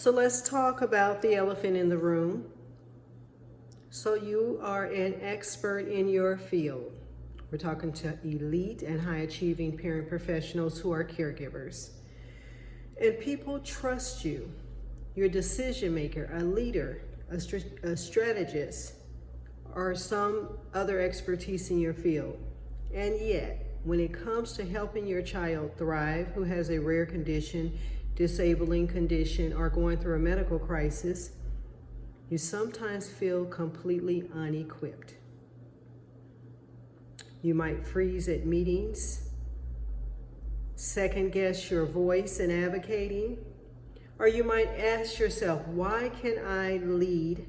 So let's talk about the elephant in the room. So you are an expert in your field. We're talking to elite and high-achieving parent professionals who are caregivers. And people trust you. You're a decision maker, a leader, a strategist, or some other expertise in your field. And yet, when it comes to helping your child thrive who has a rare condition, disabling condition, or going through a medical crisis, you sometimes feel completely unequipped. You might freeze at meetings, second guess your voice in advocating, or you might ask yourself, why can I lead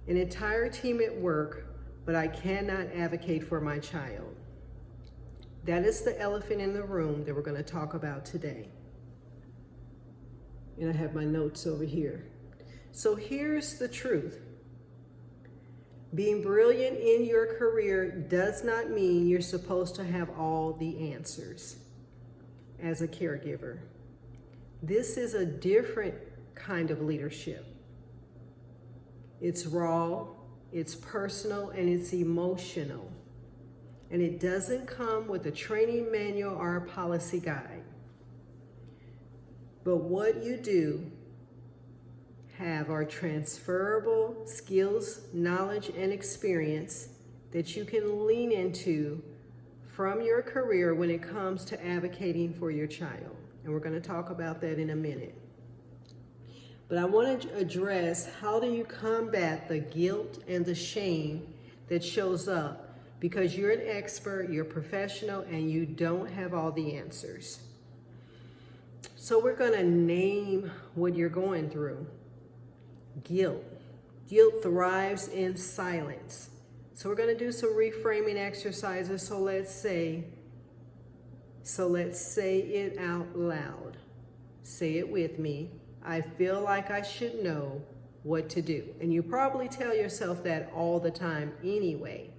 an entire team at work, but I cannot advocate for my child? That is the elephant in the room that we're going to talk about today. And I have my notes over here. So here's the truth. Being brilliant in your career does not mean you're supposed to have all the answers as a caregiver. This is a different kind of leadership. It's raw, it's personal, and it's emotional. And it doesn't come with a training manual or a policy guide. But what you do have are transferable skills, knowledge, and experience that you can lean into from your career when it comes to advocating for your child. And we're going to talk about that in a minute. But I want to address, how do you combat the guilt and the shame that shows up because you're an expert, you're a professional, and you don't have all the answers? So we're going to name what you're going through. Guilt. Guilt thrives in silence. So we're going to do some reframing exercises. So let's say it out loud. Say it with me. I feel like I should know what to do. And you probably tell yourself that all the time anyway.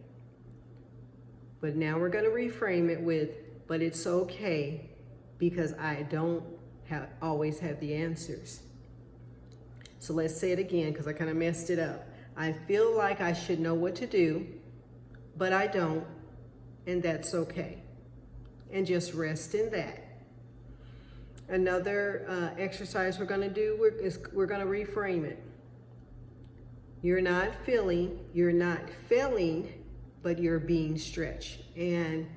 But now we're going to reframe it with, but it's okay because I don't always have the answers. So let's say it again because I kind of messed it up. I feel like I should know what to do, but I don't, and that's okay. And just rest in that. Another exercise we're going to do is we're going to reframe it. You're not failing, but you're being stretched. And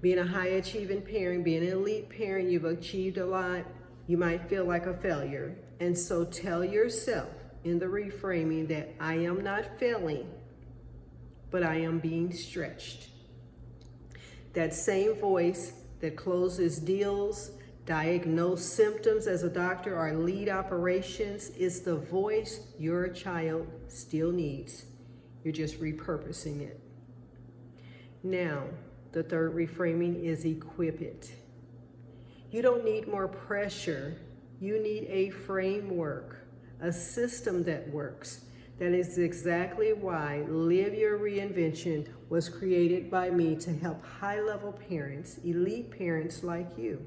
being a high achieving parent, being an elite parent, you've achieved a lot. You might feel like a failure. And so tell yourself in the reframing that I am not failing, but I am being stretched. That same voice that closes deals, diagnose symptoms as a doctor, or lead operations is the voice your child still needs. You're just repurposing it. Now, the third reframing is equip it. You don't need more pressure. You need a framework, a system that works. That is exactly why Live Your Reinvention was created by me, to help high-level parents, elite parents like you,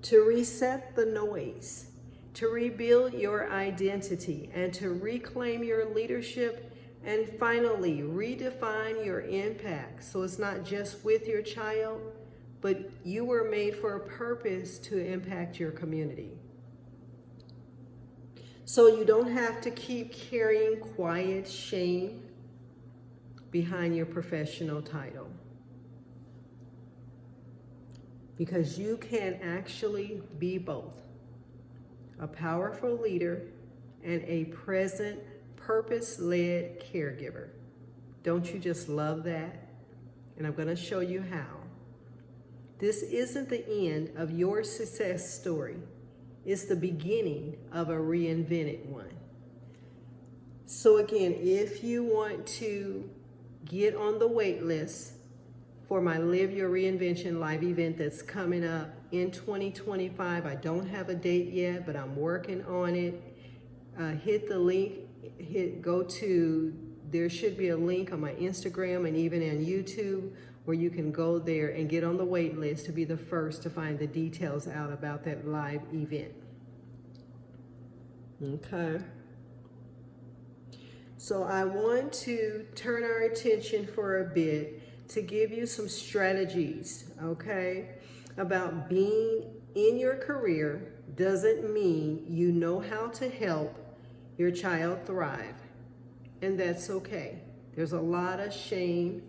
to reset the noise, to rebuild your identity, and to reclaim your leadership, and finally, redefine your impact. So it's not just with your child, but you were made for a purpose to impact your community. So you don't have to keep carrying quiet shame behind your professional title. Because you can actually be both a powerful leader and a present, purpose-led caregiver. Don't you just love that? And I'm going to show you how. This isn't the end of your success story. It's the beginning of a reinvented one. So again, if you want to get on the wait list for my Live Your Reinvention live event that's coming up in 2025, I don't have a date yet, but I'm working on it. Hit the link, there should be a link on my Instagram and even on YouTube where you can go there and get on the wait list to be the first to find the details out about that live event. Okay. So I want to turn our attention for a bit to give you some strategies, okay, about being in your career doesn't mean you know how to help your child thrive, and that's okay. There's a lot of shame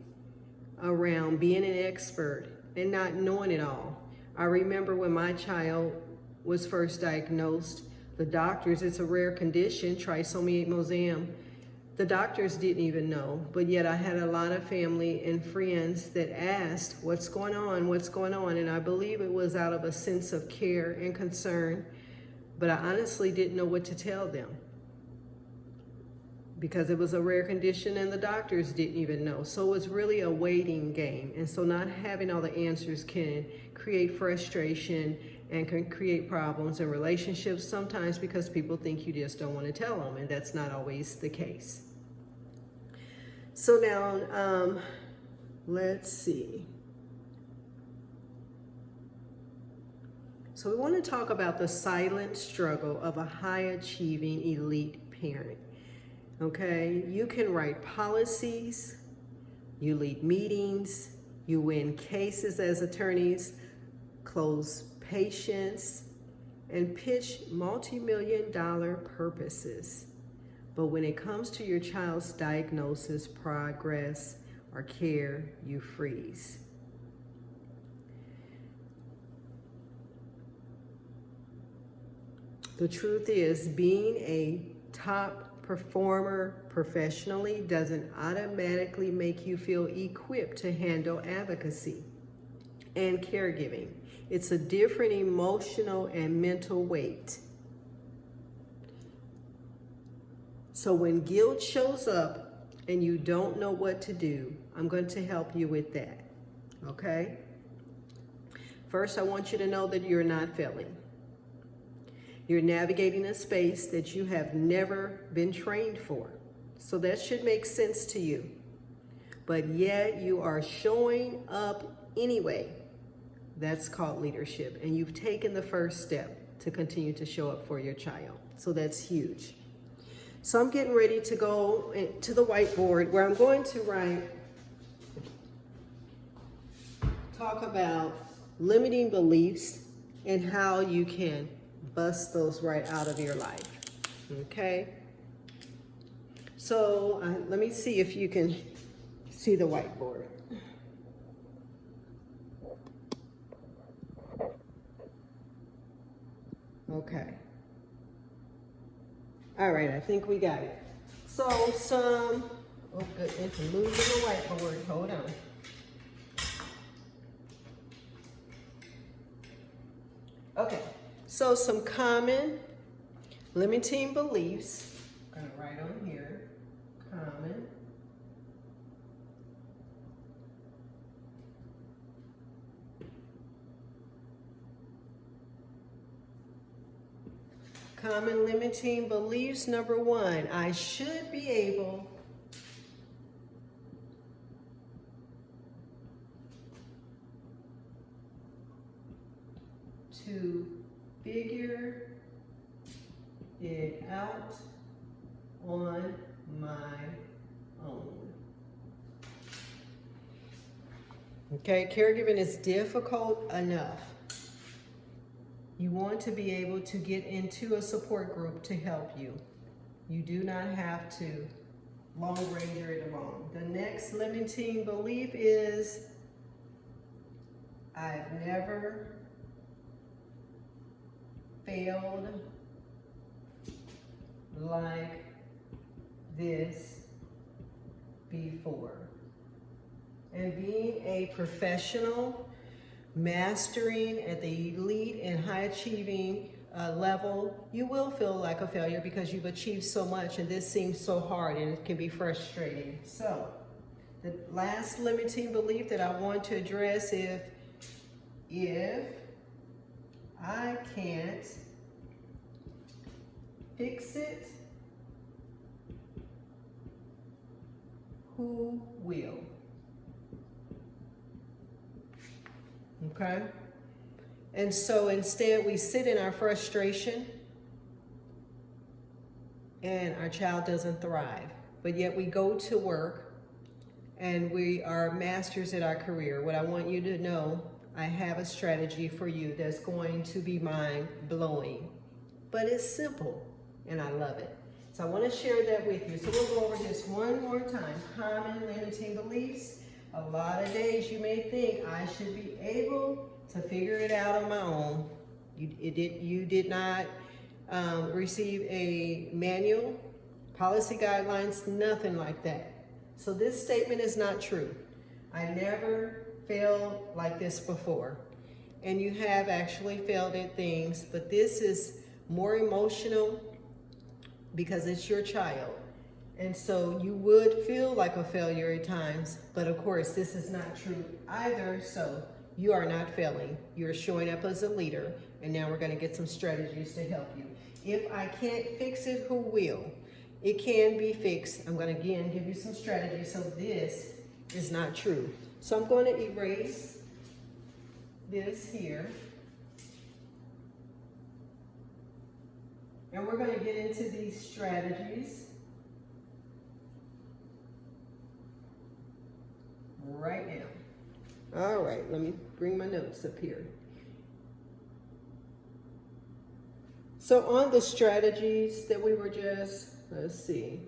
around being an expert and not knowing it all. I remember when my child was first diagnosed, the doctors, it's a rare condition, trisomy 8 mosaic, the doctors didn't even know, but yet I had a lot of family and friends that asked, what's going on, what's going on? And I believe it was out of a sense of care and concern, but I honestly didn't know what to tell them because it was a rare condition and the doctors didn't even know. So it was really a waiting game. And so not having all the answers can create frustration and can create problems in relationships sometimes because people think you just don't want to tell them, and that's not always the case. So now, let's see. So we want to talk about the silent struggle of a high-achieving elite parent. Okay, you can write policies, you lead meetings, you win cases as attorneys, close patients, and pitch multi-million-dollar purposes. But when it comes to your child's diagnosis, progress, or care, you freeze. The truth is, being a top performer professionally doesn't automatically make you feel equipped to handle advocacy and caregiving. It's a different emotional and mental weight. So when guilt shows up and you don't know what to do, I'm going to help you with that, okay? First, I want you to know that you're not failing. You're navigating a space that you have never been trained for. So that should make sense to you. But yet you are showing up anyway. That's called leadership. And you've taken the first step to continue to show up for your child. So that's huge. So I'm getting ready to go to the whiteboard where I'm going to talk about limiting beliefs and how you can bust those right out of your life, okay? So let me see if you can see the whiteboard. Okay. All right, I think we got it. So oh goodness, I'm losing the whiteboard, hold on. Okay, so some common limiting beliefs. I'm gonna write on here, common limiting beliefs. Number one, I should be able to figure it out on my own. Okay, caregiving is difficult enough. You want to be able to get into a support group to help you. You do not have to long ranger it alone. The next limiting belief is, I've never failed like this before. And being a professional, mastering at the elite and high achieving level, you will feel like a failure because you've achieved so much and this seems so hard and it can be frustrating. So the last limiting belief that I want to address is, if I can't fix it, who will? Okay? And so instead we sit in our frustration and our child doesn't thrive. But yet we go to work and we are masters at our career. What I want you to know, I have a strategy for you that's going to be mind-blowing. But it's simple, and I love it. So I want to share that with you. So we'll go over this one more time. Common limiting beliefs. A lot of days you may think, I should be able to figure it out on my own. You did not receive a manual, policy guidelines, nothing like that. So this statement is not true. I never failed like this before. And you have actually failed at things, but this is more emotional because it's your child. And so you would feel like a failure at times, but of course this is not true either. So you are not failing. You're showing up as a leader, and now we're going to get some strategies to help you. If I can't fix it, who will? It can be fixed. I'm going to again give you some strategies. So this is not true. So I'm going to erase this here. And we're going to get into these strategies right now. All right, let me bring my notes up here. So on the strategies that we were just, let's see.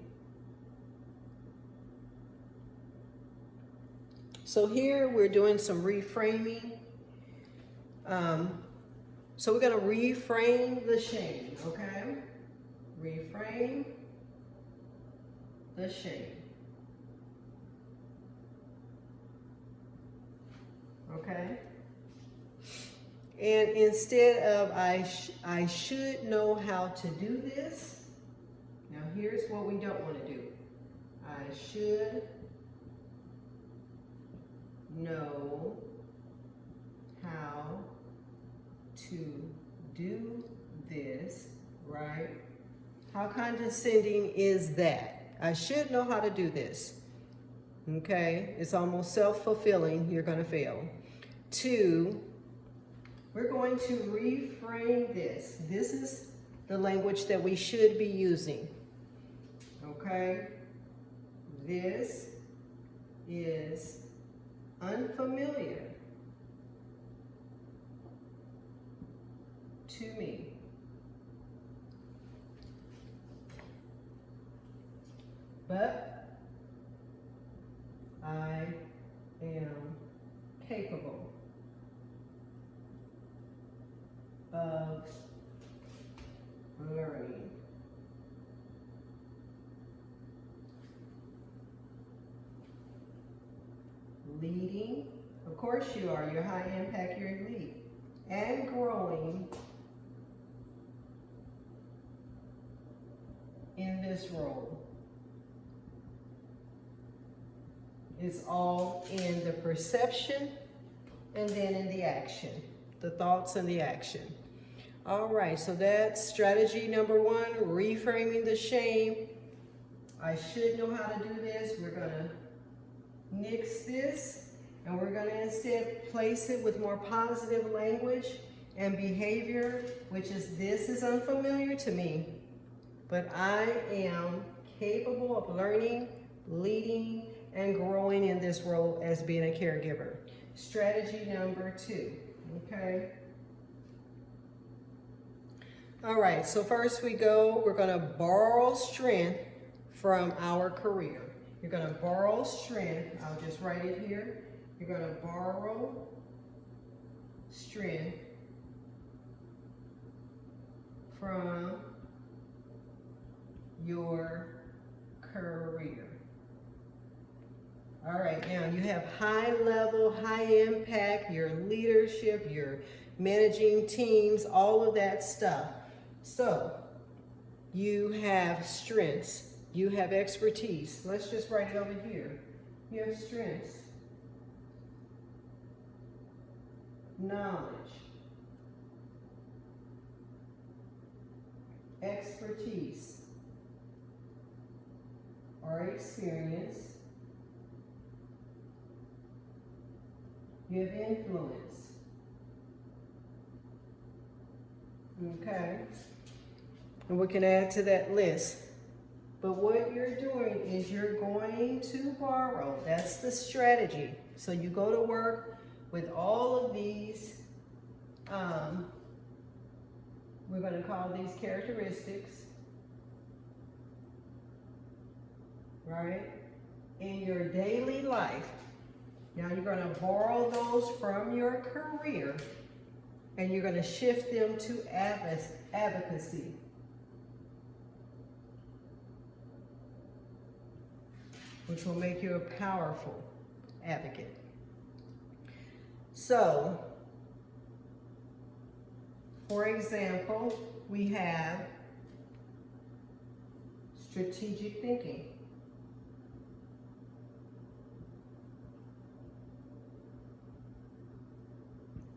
So here we're doing some reframing. So we're going to reframe the shame, okay? Reframe the shame. Okay? And instead of I should know how to do this, now here's what we don't want to do. I should know how to do this, right? How condescending is that? I should know how to do this. Okay? It's almost self-fulfilling. You're going to fail. 2, we're going to reframe this. This is the language that we should be using. Okay? This is unfamiliar to me. But I am capable of learning. Leading, of course you are, you're high impact, you're elite. And growing in this role. It's all in the perception and then in the action, the thoughts and the action. All right, so that's strategy number 1, reframing the shame. I should know how to do this. We're gonna nix this, and we're gonna instead place it with more positive language and behavior, which is this is unfamiliar to me, but I am capable of learning, leading, and growing in this role as being a caregiver. Strategy number 2, okay? All right, so first we're gonna borrow strength from our career. You're gonna borrow strength, I'll just write it here. You're gonna borrow strength from your career. All right, now you have high level, high impact, your leadership, your managing teams, all of that stuff. So you have strengths, you have expertise. Let's just write it over here. You have strengths, knowledge, expertise, or experience. You have influence. Okay. And we can add to that list. But what you're doing is you're going to borrow. That's the strategy. So you go to work with all of these, we're going to call these characteristics, right? In your daily life. Now you're going to borrow those from your career and you're going to shift them to advocacy. Which will make you a powerful advocate. So, for example, we have strategic thinking.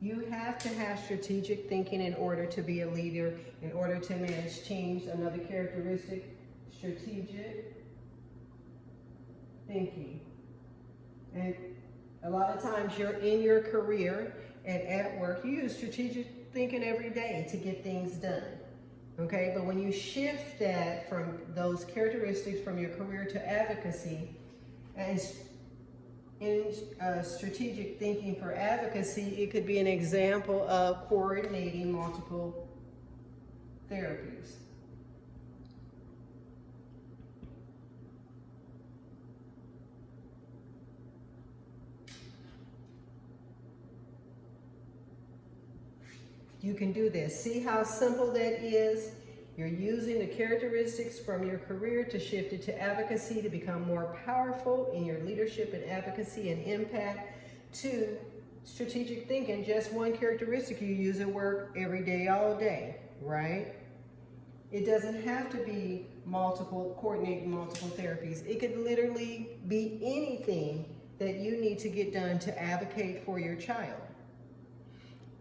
You have to have strategic thinking in order to be a leader, in order to manage teams. Another characteristic, strategic thinking. And a lot of times you're in your career and at work, you use strategic thinking every day to get things done. Okay, but when you shift that from those characteristics from your career to advocacy, and in strategic thinking for advocacy, it could be an example of coordinating multiple therapies. You can do this. See how simple that is? You're using the characteristics from your career to shift it to advocacy to become more powerful in your leadership and advocacy and impact. To strategic thinking, just one characteristic you use at work every day, all day, right? It doesn't have to be coordinating multiple therapies. It could literally be anything that you need to get done to advocate for your child.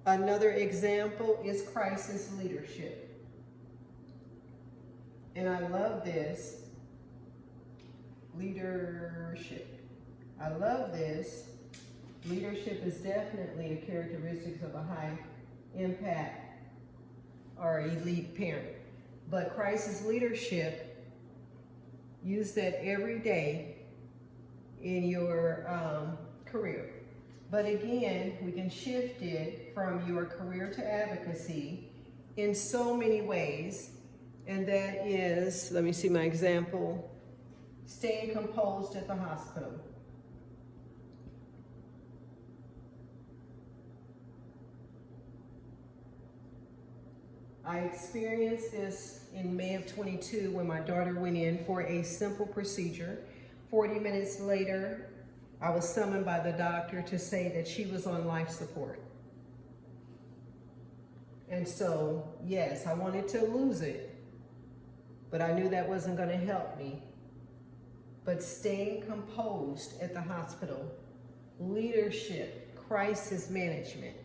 Another example is crisis leadership. And I love this. Leadership. I love this. Leadership is definitely a characteristic of a high impact or elite parent. But crisis leadership, use that every day in your career. But again, we can shift it from your career to advocacy in so many ways. And that is, let me see my example, staying composed at the hospital. I experienced this in May of 22 when my daughter went in for a simple procedure. 40 minutes later, I was summoned by the doctor to say that she was on life support. And so, yes, I wanted to lose it, but I knew that wasn't going to help me. But staying composed at the hospital, leadership, crisis management.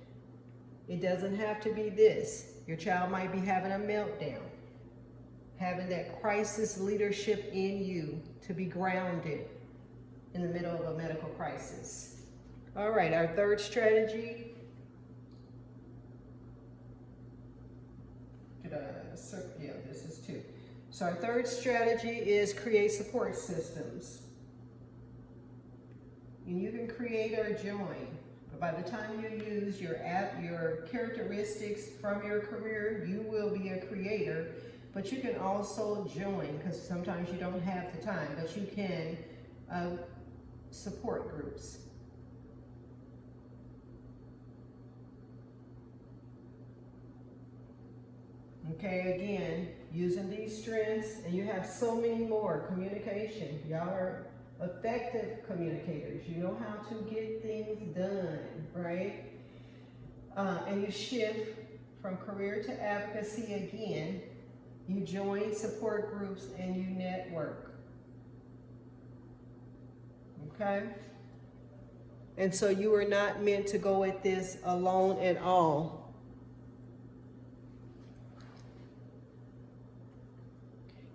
It doesn't have to be this. Your child might be having a meltdown. Having that crisis leadership in you to be grounded in the middle of a medical crisis. All right, our third strategy. Yeah, this is 2. So our third strategy is create support systems. And you can create or join. But by the time you use your characteristics from your career, you will be a creator. But you can also join, because sometimes you don't have the time, but you can support groups. Okay, again, using these strengths, and you have so many more. Communication. Y'all are effective communicators. You know how to get things done, right? And you shift from career to advocacy again. You join support groups and you network. Okay? And so you are not meant to go at this alone at all.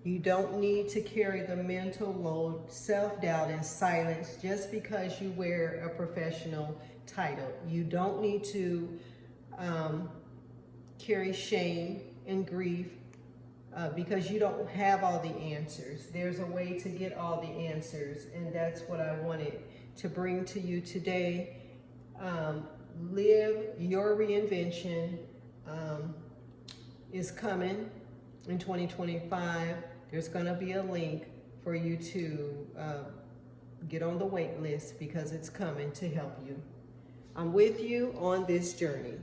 You don't need to carry the mental load, self-doubt, and silence just because you wear a professional title. You don't need to carry shame and grief because you don't have all the answers. There's a way to get all the answers, and that's what I wanted to bring to you today. Live Your Reinvention is coming in 2025. There's going to be a link for you to get on the wait list because it's coming to help you. I'm with you on this journey.